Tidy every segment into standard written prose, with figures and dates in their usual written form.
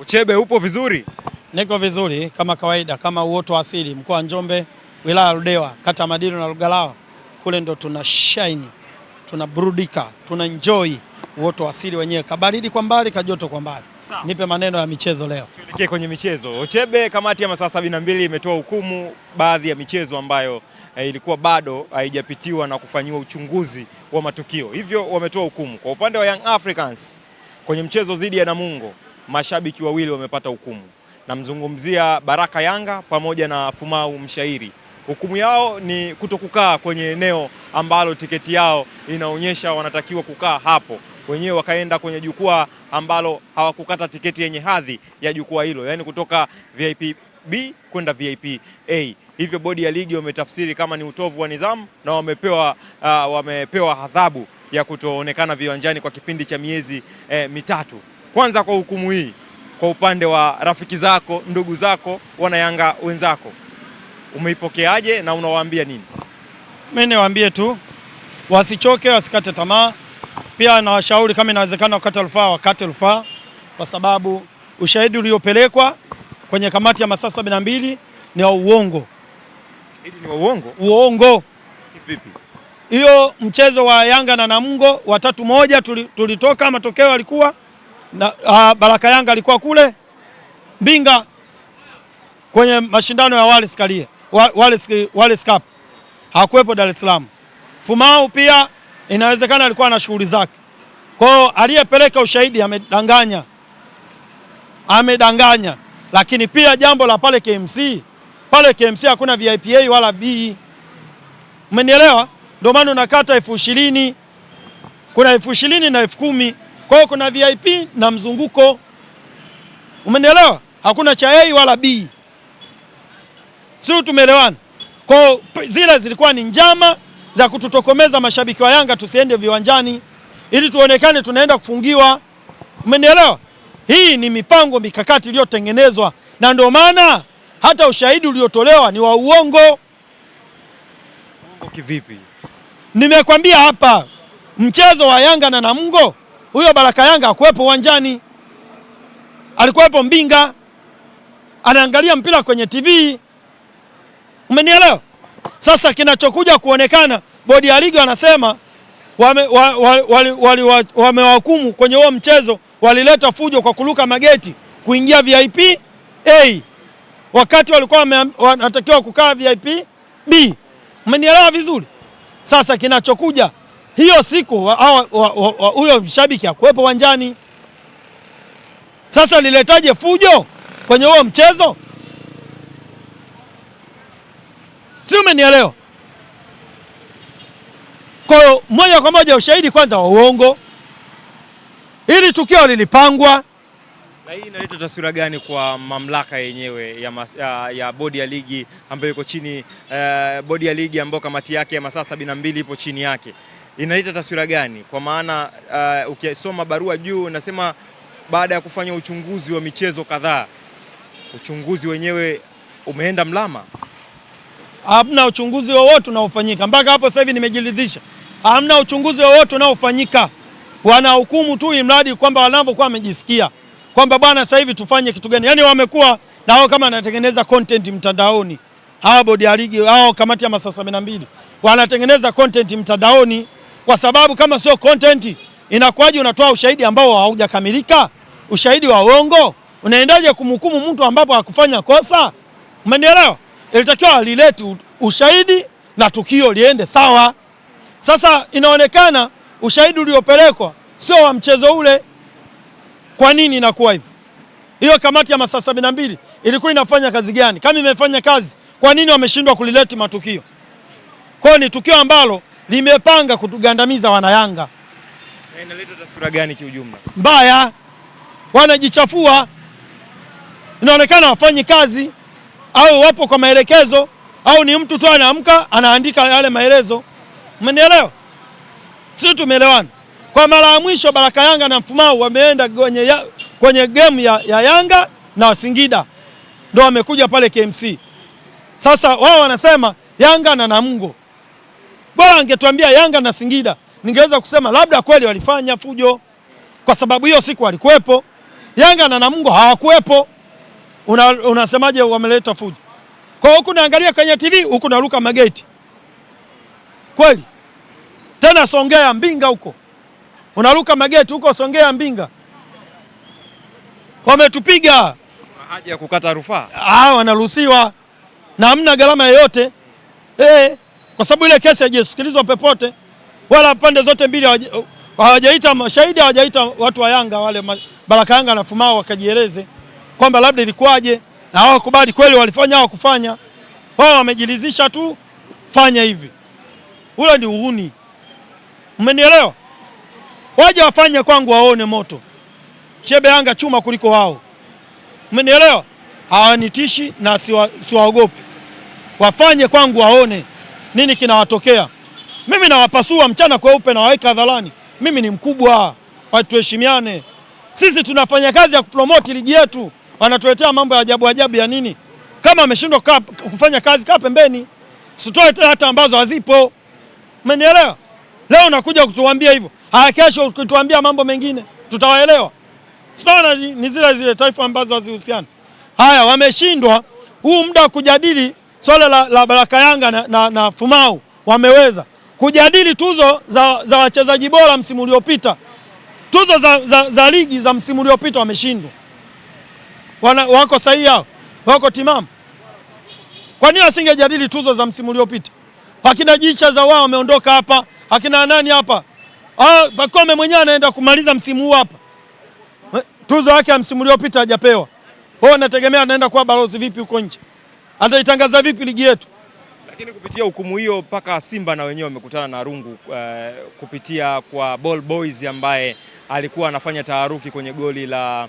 Uchebe, upo vizuri? Niko vizuri kama kawaida, kama uoto wa asili, mkoa wa Njombe, wilaya ya Ludewa, kata Madilu na Lugalawa. Kule ndo tuna shine, tuna burudika, tuna enjoy uoto wa asili wenyewe, kabaridi kwa mbali, kajoto kwa mbali. Nipe maneno ya michezo leo. Tuelekee kwenye michezo. Uchebe, kamati ya masaa 72 imetoa hukumu baadhi ya michezo ambayo ilikuwa bado haijapitiwa na kufanyiwa uchunguzi wa matukio. Hivyo wametoa hukumu. Kwa upande wa Young Africans kwenye mchezo dhidi ya Namungo, mashabiki wawili wamepata hukumu. Namzungumzia Baraka Yanga pamoja na Fumau Mshairi. Hukumu yao ni kutokukaa kwenye eneo ambalo tiketi yao inaonyesha wanatakiwa kukaa hapo. Wenyewe wakaenda kwenye jukwaa ambalo hawakukata tiketi yenye hadhi ya jukwaa hilo, yaani kutoka VIP B kwenda VIP A. Hivyo bodi ya ligi wametafsiri kama ni utovu wa nidhamu na wamepewa adhabu ya kutoonekana viwanjani kwa kipindi cha miezi mitatu. Kwanza kwa hukumu hii, kwa upande wa rafiki zako, ndugu zako, wana Yanga wenzako, umeipokeaje na unawaambia nini? Mimi niwaambie tu wasichoke, wasikate tamaa. Pia nawashauri kama inawezekana wakate rufaa, kwa sababu ushahidi uliopelekwa kwenye kamati ya masaa 72 ni wa uongo. Hili ni wa uongo? Uongo. Kivipi? Hiyo mchezo wa Yanga na Namungo wa 3-1 tulitoka, matokeo yalikuwa na Baraka Yanga alikuwa kule Mbinga kwenye mashindano ya Wallace Cup. Hakuwepo Dar es Salaam. Fumau pia inawezekana alikuwa na shughuli zake. Kwa hiyo aliyepeleka ushahidi amedanganya. Lakini pia jambo la pale KMC hakuna VIP A wala B. Umenielewa? Ndio maana unakata 20,000, kuna 20,000 na 10,000. Kwa hiyo kuna VIP na mzunguko. Umenielewa? Hakuna cha A wala B. Sio, tumeelewana? Kwa hiyo zile zilikuwa ni njama za kututokomeza mashabiki wa Yanga tusiende viwanjani ili tuonekane tunaenda kufungiwa. Umenielewa? Hii ni mipango mikakati iliyotengenezwa, na ndio maana hata ushahidi uliotolewa ni wa uongo. Uongo kivipi? Nimekwambia hapa, mchezo wa Yanga na Namungo, huyo Baraka Yanga hakuwepo uwanjani, alikuwepo Mbinga anaangalia mpira kwenye TV. Umenielewa? Sasa kinachokuja kuonekana, bodi ya ligi wanasema wamewahukumu kwenye huo mchezo, walileta fujo kwa kuruka mageti kuingia VIP A wakati walikuwa wanatakiwa kukaa VIP B. Umenielewa vizuri? Sasa kinachokuja, hiyo siku huyo mshabiki hakuwepo uwanjani. Sasa liletaje fujo kwenye huo mchezo? Si umenielewa? Kwa hiyo moja kwa moja ushahidi kwanza wa uongo. Hili tukio lilipangwa. Na hii inaleta taswira gani kwa mamlaka yenyewe ya bodi ya ligi ambayo iko chini, bodi ya ligi ambayo kamati yake ya masaa 72 ipo chini yake? Inaleta taswira gani? Kwa maana ukisoma barua juu nasema baada ya kufanya uchunguzi wa michezo kadhaa, uchunguzi wenyewe umeenda mlama. Hamna uchunguzi wowote unaofanyika mpaka hapo sasa hivi, nimejiridhisha hamna uchunguzi wowote unaofanyika. Wanahukumu tu imradi kwamba wanavyokuwa wamejisikia kwamba bwana sasa hivi tufanye kitu gani. Yaani wamekuwa na wao kama wanatengeneza content mtandaoni. Hawa bodi ya ligi, hao kamati ya masaa 72 wanatengeneza content mtandaoni, kwa sababu kama sio content inakuwaje unatoa ushahidi ambao haujakamilika, ushahidi wa uongo? Unaendaje kumhukumu mtu ambapo hakufanya kosa? Umenielewa? Ilitakiwa alilete ushahidi na tukio liende sawa. Sasa inaonekana ushahidi uliopelekwa sio wa mchezo ule. Kwa nini inakuwa hivyo? Hiyo kamati ya masaa 72 ilikuwa inafanya kazi gani? Kama imefanya kazi, kwa nini wameshindwa kulileta matukio? Kwa hiyo ni tukio ambalo limepanga kutugandamiza wana Yanga. Na inaleta taswira gani kiujumla? Mbaya. Wanajichafua. Inaonekana wafanyi kazi au wapo kwa maelekezo, au ni mtu tu anaamka anaandika yale maelezo. Umenielewa? Sisi tumeelewana. Kwa mara ya mwisho Baraka Yanga na Fumau wameenda kwenye game ya Yanga na Singida, ndio wamekuja pale KMC. Sasa wao wanasema Yanga na Namungo. Bora angetuambia Yanga na Singida, ningeweza kusema labda kweli walifanya fujo, kwa sababu hiyo siku walikuwepo. Yanga na Namungo hawakuwepo. Unasemaje wameleta fujo? Kwa hiyo huku naangalia kwenye TV, huku naruka mageti. Kweli? Tena Songea Mbinga huko. Unaruka mageti huko Songea Mbinga. Wametupiga. Haja ya kukata rufaa. Wanaruhusiwa. Na hamna gharama yoyote. Kwa sababu ile kesi haijasikilizwa popote. Wala pande zote mbili hawajaita mashahidi, hawajaita watu wa Yanga wale Baraka Yanga na Fumao wakajieleze kwamba labda ilikuwaje, na hawakubali kweli walifanya au kufanya. Wao wamejilizisha tu fanya hivi. Ule ni uhuni. Mmenielewa? Waje wafanye kwangu waone moto. Chebe Yanga chuma kuliko wao. Mmenielewa? Hawanitishi na siwaogopi. Wafanye kwangu waone nini kinawatokea. Mimi nawapasua mchana kweupe na waweka hadharani. Mimi ni mkubwa, watu tuheshimiane. Sisi tunafanya kazi ya kupromote ligi yetu. Wanatuletea mambo ya ajabu ajabu ya nini? Kama ameshindwa kufanya kazi kaa pembeni. Sitoe hata ambazo hazipo. Umenielewa? Leo nakuja kutuambia hivyo. Kesho ukituambia mambo mengine tutawaelewa. Sitaona ni zile taifa ambazo hazihusiani. Haya, wameshindwa huu muda wa kujadili swala la Baraka Yanga na Fumau. Wameweza kujadili tuzo za wachezaji bora msimu uliopita. Tuzo za ligi za msimu uliopita wameshindwa. Wako sahihi hao? Wako timamu? Kwa nini asingejadili tuzo za msimu uliopita? Hakina Jicha za wao wameondoka hapa. Hakina nani hapa? Pacome mwenyewe anaenda kumaliza msimu huu hapa. Tuzo yake ya msimu uliopita hajapewa. Wao nategemea anaenda kuwa balozi vipi huko nje? Ataitangaza vipi ligi yetu? Lakini kupitia hukumu hiyo mpaka Simba na wenyewe wamekutana na rungu kupitia kwa Ball Boys ambaye alikuwa anafanya taharuki kwenye goli la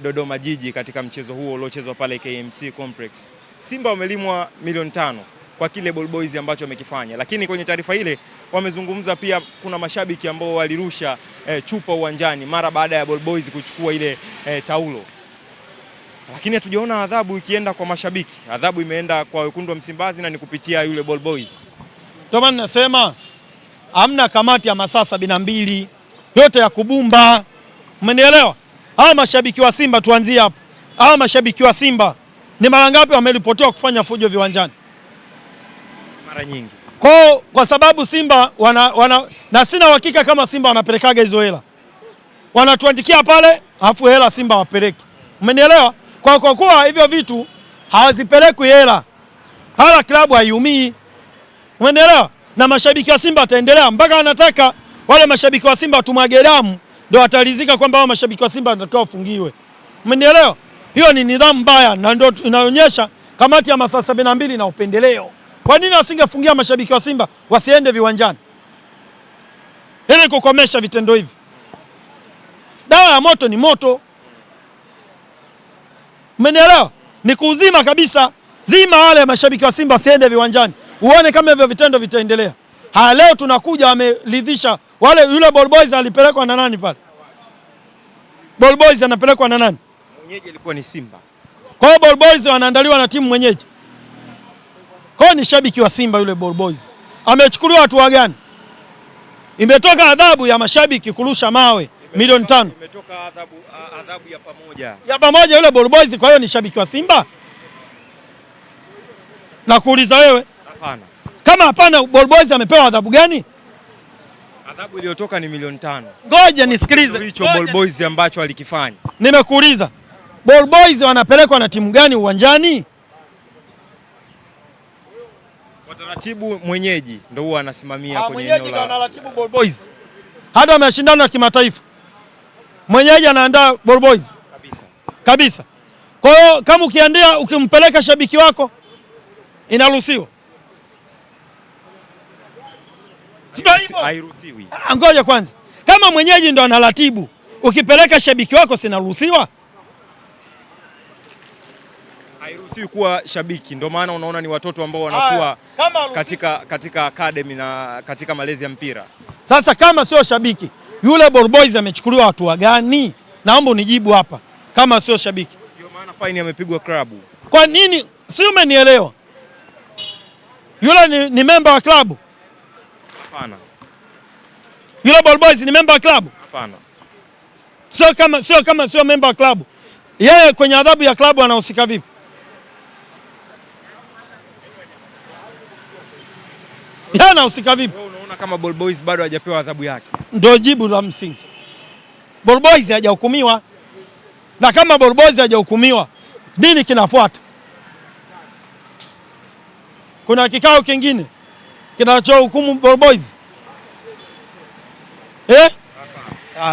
Dodoma Jiji katika mchezo huo uliochezwa pale KMC Complex. Simba wamelimwa milioni 5 kwa kile Ball Boys ambacho wamekifanya. Lakini kwenye taarifa ile wamezungumza pia kuna mashabiki ambao walirusha chupa uwanjani mara baada ya Ball Boys kuchukua ile taulo. Lakini hatujaona adhabu ikienda kwa mashabiki. Adhabu imeenda kwa wekundu wa Msimbazi na ni kupitia yule Ball Boys. Ndio maana nasema hamna kamati ya masaa 72 yote ya kubumba. Umenielewa? Hawa mashabiki wa Simba tuanzie hapo. Hawa mashabiki wa Simba ni mara ngapi wameripotiwa kufanya fujo viwanjani? Mara nyingi. Kwa sababu Simba na sina uhakika kama Simba wanapelekaga hizo hela. Wanatuandikia pale, afu hela Simba wapeleki. Umenielewa? Kwa kuwa hivyo vitu hawazipelekwi hela. Hala klabu haiumii. Umenielewa? Na mashabiki wa Simba wataendelea mpaka wanataka wale mashabiki wa Simba tumwage damu ndio watalizika kwamba hao mashabiki wa Simba wanatakiwa wafungiwe. Umenielewa? Hiyo ni nidhamu mbaya na ndio inaonyesha kamati ya masaa 72 na upendeleo. Kwa nini wasingefungia mashabiki wa Simba wasiende viwanjani? Ili kukomesha vitendo hivi. Dawa ya moto ni moto. Umenielewa? Ni kuzima kabisa. Zima wale mashabiki wa Simba wasiende viwanjani. Uone kama hivyo vitendo vitaendelea. Leo tunakuja wameridhisha wale yule Ball Boys alipelekwa na nani pale? Ball Boys anapelekwa na nani? Mwenyeji alikuwa ni Simba. Kwa hiyo Ball Boys wanaandaliwa na timu mwenyeji. Kwa hiyo ni shabiki wa Simba yule Ball Boys. Amechukuliwa hatua gani? Imetoka adhabu ya mashabiki kurusha mawe milioni 5. Imetoka adhabu ya pamoja. Ya pamoja yule Ball Boys, kwa hiyo ni shabiki wa Simba? Na kuuliza wewe? Hapana. Kama hapana, Ball Boys amepewa adhabu gani? Adhabu iliyotoka ni milioni 5. Ngoja nisikilize. Hicho Ball Boys ambacho alikifanya. Nimekuuliza. Ball Boys wanapelekwa na timu gani uwanjani? Wataratibu mwenyeji ndio huwa anasimamia kwenye eneo la. Mwenyeji ndio anaratibu Ball Boys. Hata wameshindana ya kimataifa. Mwenyeji anaandaa Ball Boys. Kabisa. Kwa hiyo kama ukimpeleka shabiki wako inaruhusiwa. Hairuhusiwi. Ngoja kwanza. Kama mwenyeji ndo anaratibu, ukipeleka shabiki wako sinaruhusiwa? Hairuhusiwi kuwa shabiki. Ndio maana unaona ni watoto ambao wanakuwa katika academy na katika malezi ya mpira. Sasa kama sio shabiki, yule Ball Boys amechukuliwa hatua gani? Naomba unijibu hapa. Kama sio shabiki. Ndio maana faini amepigwa klabu. Kwa nini? Si umenielewa? Yule ni member wa klabu? Hapana. Yule Ball Boys ni member wa klabu? Hapana. Sio member wa klabu. Yeye kwenye adhabu ya klabu anahusika vipi? Yeye anahusika vipi? Wewe unaona kama Ball Boys bado hajapewa adhabu yake? Ndio jibu la msingi. Ball Boys hajahukumiwa. Na kama Ball Boys hajahukumiwa, nini kinafuata? Kuna kikao kingine kinachohukumu Ball Boys?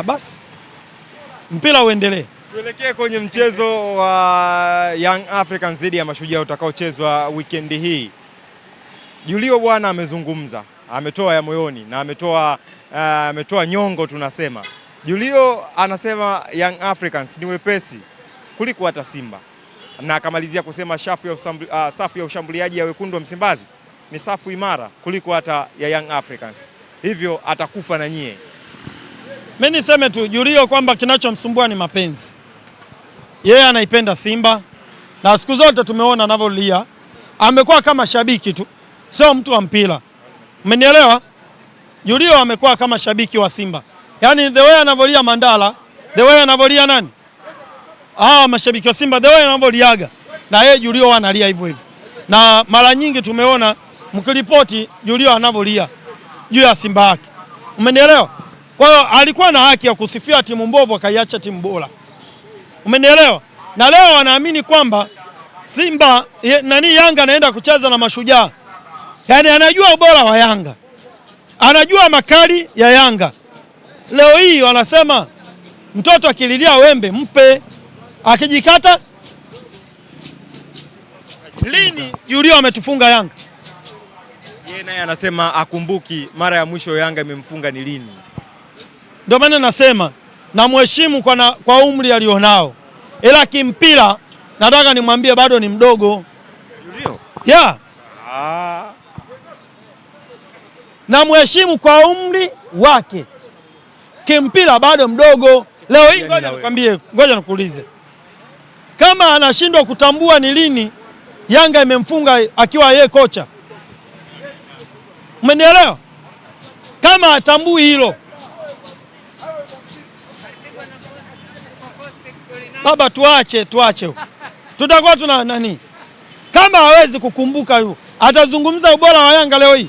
Basi mpira uendelee. Tuelekee kwenye mchezo wa Young Africans dhidi ya Mashujaa utakaochezwa weekend hii. Julio bwana amezungumza, ametoa ya moyoni na ametoa nyongo tunasema. Julio anasema Young Africans ni wepesi kuliko hata Simba, na akamalizia kusema safu ya ushambuliaji ya wekundu wa Msimbazi ni safu imara kuliko hata ya Young Africans, hivyo atakufa na nyie. Mimi niseme tu Julio kwamba kinachomsumbua ni mapenzi. Yeye anaipenda Simba na siku zote tumeona anavyolia. Amekuwa kama shabiki tu, sio mtu wa mpira. Umenielewa? Julio amekuwa kama shabiki wa Simba. Yaani the way anavyolia Mandala, the way anavyolia nani? Mashabiki wa Simba the way anavyoliaga. Na yeye Julio analia hivyo hivyo. Na mara nyingi tumeona mkiripoti Julio anavyolia juu ya Simba yake. Umenielewa? Kwa hiyo alikuwa na haki ya kusifia timu mbovu akaiacha timu bora. Umenielewa? Na leo anaamini kwamba Yanga anaenda kucheza na Mashujaa. Yaani anajua ubora wa Yanga. Anajua makali ya Yanga. Leo hii wanasema mtoto akililia wembe mpe, akijikata lini Julio ametufunga Yanga? Yeye naye anasema akumbuki mara ya mwisho Yanga imemfunga ni lini. Ndio maana nasema namheshimu kwa umri alionao, ila kimpira nataka nimwambie bado ni mdogo Julio. Namheshimu kwa umri wake, kimpira bado mdogo. Leo hii ngoja nikwambie, ngoja nikuulize, kama anashindwa kutambua ni lini Yanga imemfunga akiwa yeye kocha, umenielewa? Kama atambui hilo, baba tuache tutakuwa tuna nani? Kama hawezi kukumbuka hiyo, atazungumza ubora wa Yanga leo hii?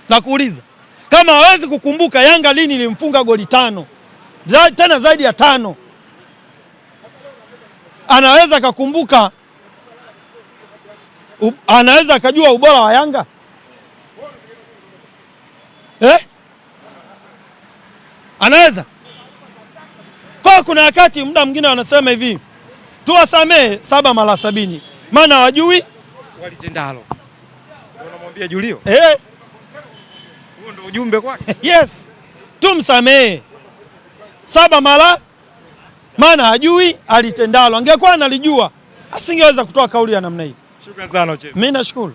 Nakuuliza, kama hawezi kukumbuka Yanga lini ilimfunga goli 5 tena zaidi ya 5, anaweza kukumbuka, anaweza kujua ubora wa Yanga? Anaweza? Kwa kuna wakati muda mwingine wanasema hivi, tuwasamee 7 mara 70, maana wajui walitendalo. Unamwambia Julio? Huo ndio ujumbe kwake? Yes. Tumsamee 7 mara, maana hajui alitendalo. Angekuwa analijua asingeweza kutoa kauli ya namna hii. Shukrani sana. Mimi nashukuru.